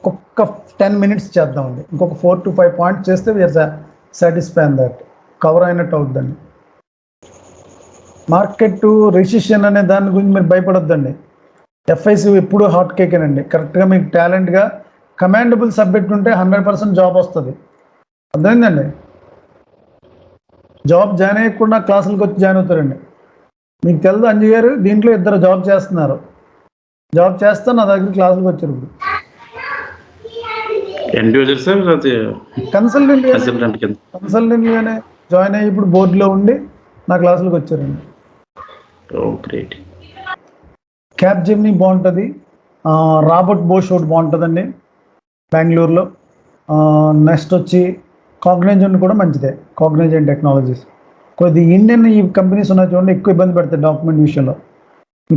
ఒక్క 10 minutes చేద్దామండి. ఇంకొక 4 to 5 పాయింట్స్ చేస్తే we're satisfy on that. Cover అయినట్టు అవుద్దండి. మార్కెట్ రెసిషన్ అనే దాని గురించి మీరు భయపడొద్దండి. ఎఫ్ఐసి ఎప్పుడు హాట్ కేకేనండి. కరెక్ట్గా మీకు టాలెంట్గా కమాండబుల్ సబ్జెక్ట్ ఉంటే 100% జాబ్ వస్తుంది. అర్థమైందండి. జాబ్ జాయిన్ అయ్యకుండా క్లాసులకు వచ్చి జాయిన్ అవుతారండి. మీకు తెలుసు అంజు గారు, దీంట్లో 2 జాబ్ చేస్తున్నారు. జాబ్ చేస్తా నా దగ్గర క్లాసులకు వచ్చారు. ఇప్పుడు కన్సల్టెంట్గానే జాయిన్ అయ్యి ఇప్పుడు బోర్డులో ఉండి నా క్లాసులకు వచ్చారండి. క్యాప్ జెమినీ బాగుంటుంది. రాబర్ట్ బోష్ ఒకటి బాగుంటుందండి బెంగళూరులో. నెక్స్ట్ వచ్చి కాగ్నిజెంట్ కూడా మంచిదే. కాగ్నిజెంట్ టెక్నాలజీస్ కొద్ది ఇండియన్ ఈ కంపెనీస్ ఉన్నాయి చూడండి, ఎక్కువ ఇబ్బంది పెడతాయి డాక్యుమెంట్ విషయంలో.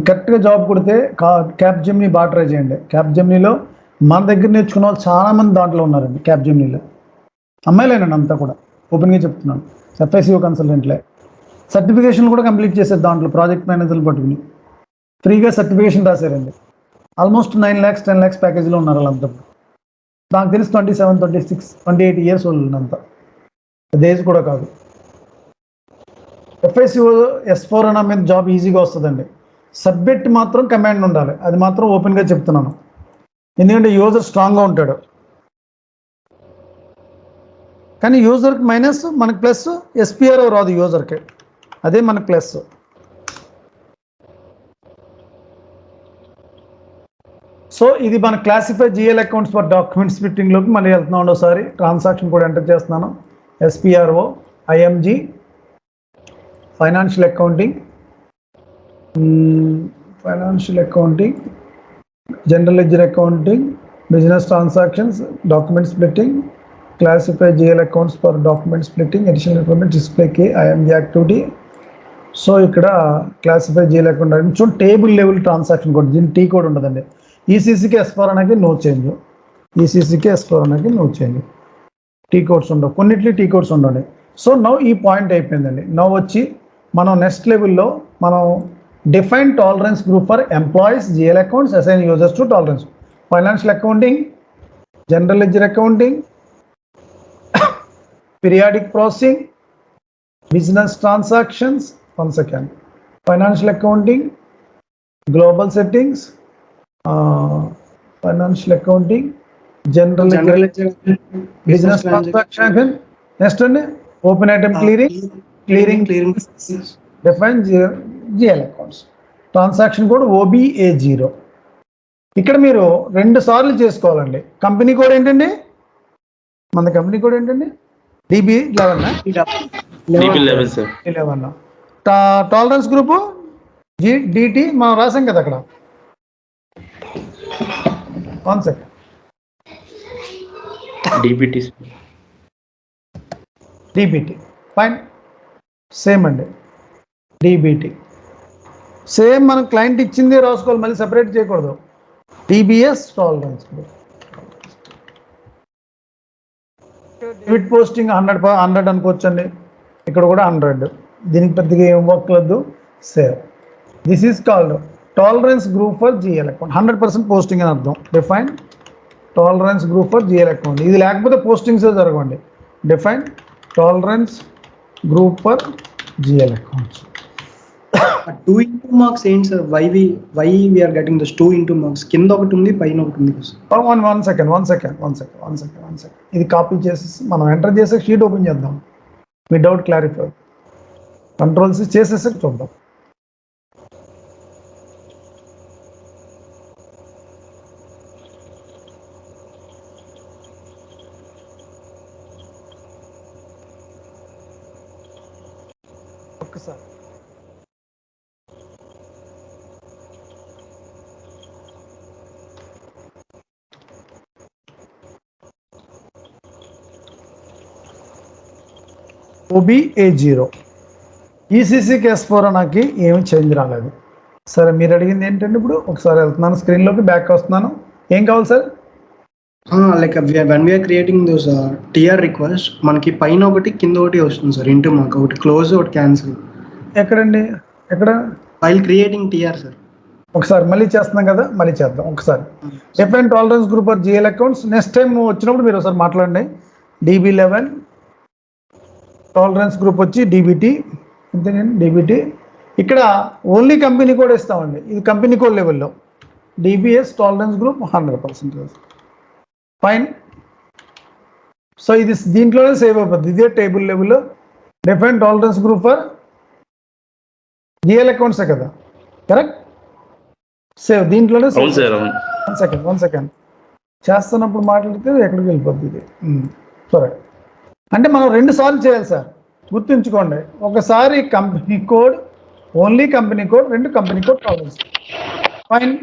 కరెక్ట్గా జాబ్ కొడితే క్యాప్ జెమినీ బాగా ట్రై చేయండి. క్యాప్ జెమినీలో మన దగ్గర నేర్చుకున్న వాళ్ళు చాలామంది దాంట్లో ఉన్నారండి. క్యాప్ జెమినీలో అమ్మాయిలేనండి అంతా కూడా, ఓపెన్గా చెప్తున్నాను. ఎఫ్ఐసిఓ కన్సల్టెంట్లే. సర్టిఫికేషన్ కూడా కంప్లీట్ చేశారు దాంట్లో. ప్రాజెక్ట్ మేనేజర్లు పట్టుకుని ఫ్రీగా సర్టిఫికేషన్ రాశారండి. ఆల్మోస్ట్ 9 lakhs 10 lakhs ప్యాకేజీలో ఉన్నారు వాళ్ళంతా. నాకు తెలిసి 27, 26, 28 years ఓల్డ్ అంతా. ఏజ్ కూడా కాదు. ఎఫ్ఐసిఓ S4 HANA మీద జాబ్ ఈజీగా వస్తుందండి. సబ్జెక్ట్ మాత్రం కమాండ్ ఉండాలి. అది మాత్రం ఓపెన్గా చెప్తున్నాను. ఎందుకంటే యూజర్ స్ట్రాంగ్గా ఉంటాడు. కానీ యూజర్కి మైనస్, మనకి ప్లస్. ఎస్పీఆర్ రాదు యూజర్కి, అదే మనకి ప్లస్. సో ఇది మన classify GL accounts for document స్ప్లిట్టింగ్లోకి మళ్ళీ వెళ్తున్నాం. ఒకసారి ట్రాన్సాక్షన్ కూడా ఎంటర్ చేస్తున్నాను. SPRO, IMG, financial accounting, general ledger accounting, business transactions, document splitting, classify GL accounts for document splitting, additional information డిస్ప్లేకి ఐఎంజి యాక్టివిటీ. సో ఇక్కడ క్లాసిఫై జిఎల్ అకౌంట్ చూడండి, table level transaction code. దీని T code ఉండదండి. ఈసీసీకి S4 HANAకి no change. ఈసీసీకి S4 HANAకి no change. T codes ఉండవు, కొన్నిట్లు టీ కోడ్స్ ఉండండి. సో నవ్ ఈ పాయింట్ అయిపోయిందండి. నవ్ వచ్చి మనం నెక్స్ట్ లెవెల్లో మనం define tolerance group for employees, GL accounts, assign users to tolerance, financial accounting, general ledger accounting, periodic processing, business transactions, one second, financial accounting, global settings, financial accounting, general business transaction. Next అండి open item clearing, define GL accounts, transaction code OBA0. ఇక్కడ మీరు 2 సార్లు చేసుకోవాలండి. Company code ఏంటండి? మన company code ఏంటండి? DB11. Tolerance group GDT మనం రాసాం కదా అక్కడ. One second, DBT fine. Same అండి, DBT సేమ్. మనం క్లయింట్ ఇచ్చింది రాసుకోవాలి, మళ్ళీ సెపరేట్ చేయకూడదు. TBS tolerance group. Debit posting 100 అనుకోవచ్చండి. ఇక్కడ కూడా 100. దీనికి పెద్దగా ఏం వర్క్ లేదు. Save. This is called tolerance group for GL account. 100% posting అని అర్థం. Define tolerance group for GL account. ఇది లేకపోతే పోస్టింగ్స్ జరగండి. Define tolerance group for GL accounts. 2 into marks ఏంటి sir? Why we are getting this 2 into marks? కింద ఒకటి ఉంది, పైన ఒకటి ఉంది. One second. ఇది కాపీ చేసేసి మనం ఎంటర్ చేసే షీట్ ఓపెన్ చేద్దాం. మీ డౌట్ క్లారిఫై. కంట్రోల్స్ చేసేసి చూద్దాం. ఒక్కసారి OBA0. ఈసీసీకి S4 HANAకి ఏమి చేంజ్ రాలేదు. సరే, మీరు అడిగింది ఏంటంటే ఇప్పుడు ఒకసారి వెళ్తున్నాను స్క్రీన్లోకి, బ్యాక్ వస్తున్నాను. ఏం కావాలి sir? Like when we are creating those TR request, మనకి పైన ఒకటి కింద ఒకటి వస్తుంది సార్. ఇంటూ మాకు ఒకటి క్లోజ్, ఒకటి క్యాన్సిల్. ఎక్కడండి? ఎక్కడ? While creating TR sir. ఒకసారి మళ్ళీ చేస్తున్నాం కదా, మళ్ళీ చేద్దాం ఒకసారి. Different tolerance group or GL accounts. Next time వచ్చినప్పుడు మీరు ఒకసారి మాట్లాడండి. DB11 టాలరెన్స్ గ్రూప్ వచ్చి DBT, అంతేనండి DBT. ఇక్కడ ఓన్లీ కంపెనీ కోడ్ ఇస్తామండి, ఇది కంపెనీ కోడ్ లెవెల్లో. DBS tolerance group 100%. Fine. So ఇది దీంట్లోనే సేవ్ అయిపోతుంది, ఇదే టేబుల్ లెవెల్లో. Different tolerance group for GL అకౌంట్సే కదా, కరెక్ట్? సేవ్ దీంట్లోనే సేవ్. వన్ సెకండ్ చేస్తున్నప్పుడు మాట్లాడితే ఎక్కడికి వెళ్ళిపోద్ది ఇది. సరే, అంటే మనం 2 సార్లు చేయాలి సార్, గుర్తుంచుకోండి. ఒకసారి company code, only company code, 2 company code కావాలి. ఫైన్.